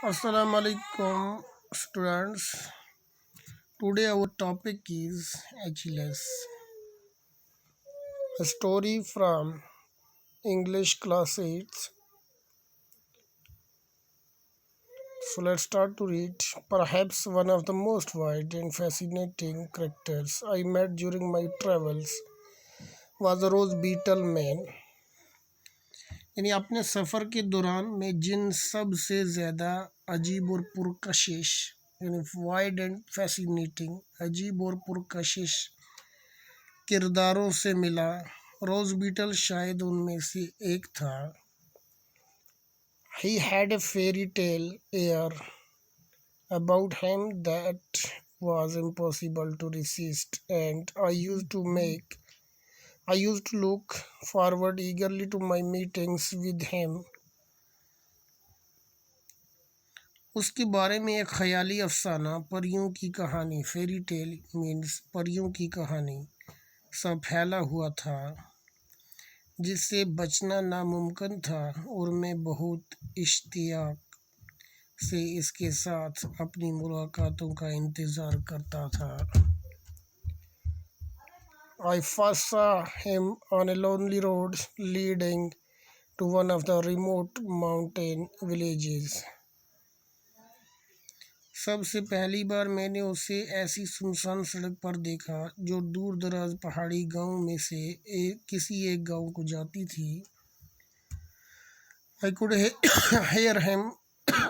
Assalamu alaikum students. Today our topic is Achilles. A story from English class 8. So let's start to read. Perhaps one of the most wide and fascinating characters I met during my travels was a rose beetle man. यानी अपने सफ़र के दौरान मैं जिन सब से ज़्यादा अजीब और पुरकशिश यानी वाइड एंड फैसिनेटिंग अजीब और पुरकशिश किरदारों से मिला, रोज़ बीटल शायद उनमें से एक था। He had a fairy tale air about him that was impossible to resist, and I used to look forward eagerly to my meetings with him. उसके बारे में एक ख़याली अफसाना, परियों की कहानी, फेरी टेल मीन्स परियों की कहानी, सा फैला हुआ था जिससे बचना नामुमकिन था, और मैं बहुत इश्तियाक से इसके साथ अपनी मुलाकातों का इंतज़ार करता था। I first saw him on a lonely road leading to one of the remote mountain villages. सबसे पहली बार मैंने उसे ऐसी सुनसान सड़क पर देखा जो दूर दराज पहाड़ी गांव में से किसी एक गांव को जाती थी। I could hear him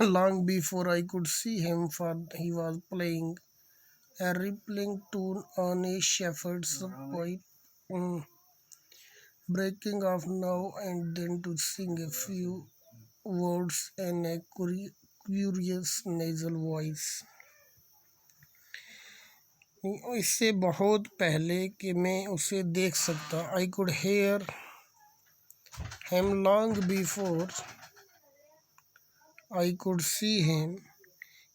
long before I could see him, for he was playing a rippling tune on a shepherd's pipe, breaking off now and then to sing a few words in a curious nasal voice. इससे बहुत पहले कि मैं उसे देख सकता, I could hear him long before I could see him,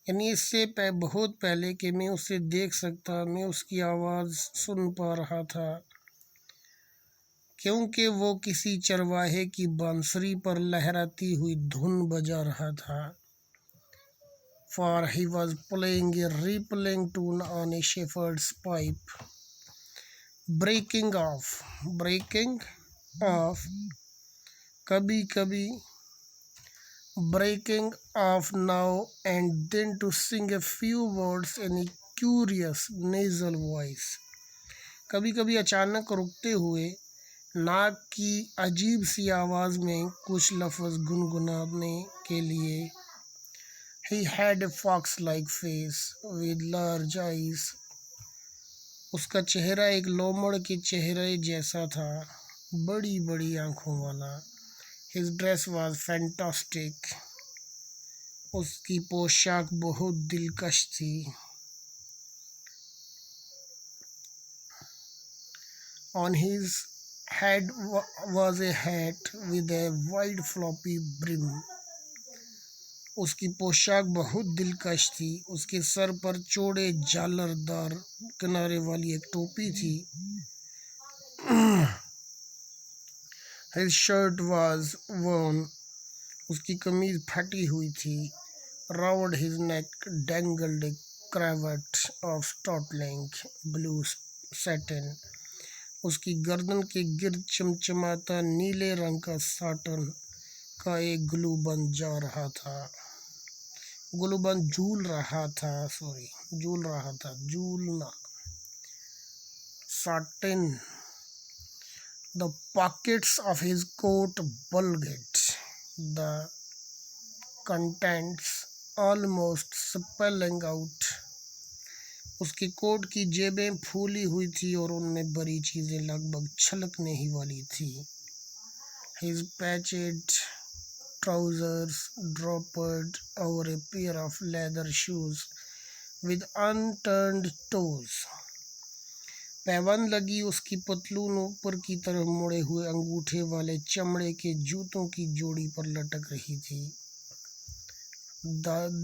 यानी इससे बहुत पहले कि मैं उसे देख सकता, मैं उसकी आवाज़ सुन पा रहा था, क्योंकि वो किसी चरवाहे की बांसुरी पर लहराती हुई धुन बजा रहा था। For he was playing a rippling tune on a shepherd's pipe. Breaking off, कभी कभी, breaking off now and then to sing a few words in a curious nasal voice. कभी कभी अचानक रुकते हुए नाक की अजीब सी आवाज़ में कुछ लफ्ज़ गुनगुनाने के लिए। He had a fox-like face with large eyes. उसका चेहरा एक लोमड़ के चेहरे जैसा था, बड़ी बड़ी आँखों वाला। His dress was fantastic. उसकी पोशाक बहुत दिलकश थी। On his head was a hat with a wide floppy brim. उसकी पोशाक बहुत दिलकश थी। उसके सर पर चौड़े झालरदार किनारे वाली एक टोपी थी। His shirt was worn. उसकी कमीज फटी हुई थी। Round his neck dangled a cravat of startling blue satin. उसकी गर्दन के गिर्द चमचमाता नीले रंग का साटन का एक ग्लूबंद जा रहा था। ग्लूबंद झूल रहा था, झूलना। Satin. The pockets of his coat bulged, the contents almost spilling out. उसके कोट की जेबें फूली हुई थी और उनमें भरी चीज़ें लगभग छलकने ही वाली थी। His patched trousers dropped over a pair of leather shoes with unturned toes. पैबंद लगी उसकी पतलून ऊपर की तरफ मुड़े हुए अंगूठे वाले चमड़े के जूतों की जोड़ी पर लटक रही थी।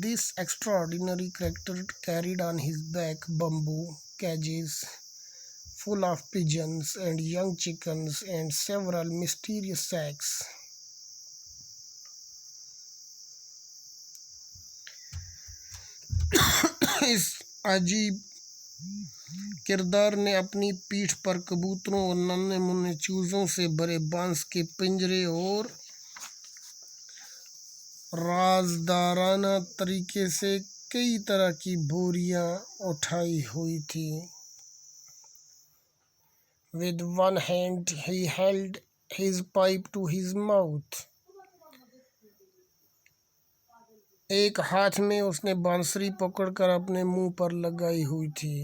This extraordinary character carried on his back bamboo cages full of pigeons and young chickens and several mysterious sacks. इस अजीब किरदार ने अपनी पीठ पर कबूतरों और नन्हे मुन्ने चूजों से भरे बांस के पिंजरे और राजदाराना तरीके से कई तरह की बोरियां उठाई हुई थी। With one hand he held his pipe to his mouth. एक हाथ में उसने बांसुरी पकड़कर अपने मुंह पर लगाई हुई थी।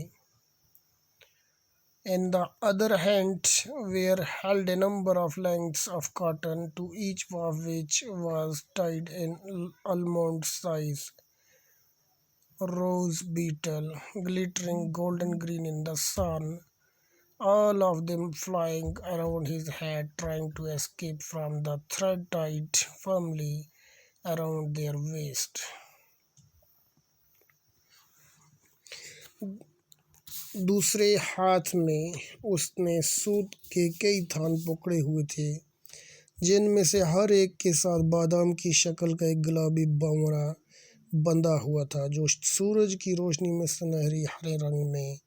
In the other hand were held a number of lengths of cotton, to each of which was tied an almond-sized rose beetle, glittering golden green in the sun, all of them flying around his head, trying to escape from the thread tied firmly around their waist. दूसरे हाथ में उसने सूत के कई थान पकड़े हुए थे, जिनमें से हर एक के साथ बादाम की शक्ल का एक गुलाबी भंवरा बंधा हुआ था, जो सूरज की रोशनी में सुनहरी हरे रंग में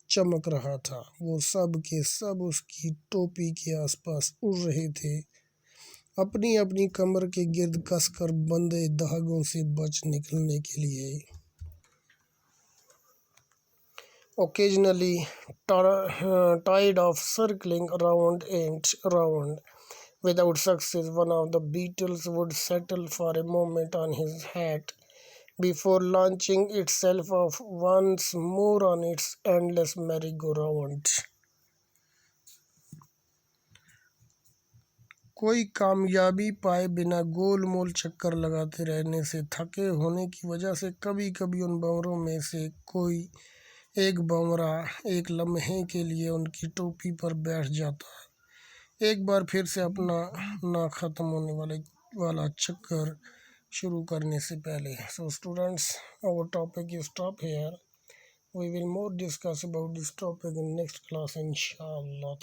चमक रहा था। वो सब के सब उसकी टोपी के आसपास उड़ रहे थे, अपनी अपनी कमर के गिर्द कसकर बंधे धागों से बच निकलने के लिए। Occasionally tired of circling round and round without success, one of the beetles would settle for a moment on his hat before launching itself off once more on its endless merry-go-round. कोई कामयाबी पाए बिना गोल मोल चक्कर लगाते रहने से थके होने की वजह से कभी कभी उन भंवरों में से कोई एक भंवरा एक लम्हे के लिए उनकी टोपी पर बैठ जाता है, एक बार फिर से अपना ना ख़त्म होने वाला चक्कर शुरू करने से पहले। So students, our topic is stop here. We will more discuss about this topic in next class, inshallah.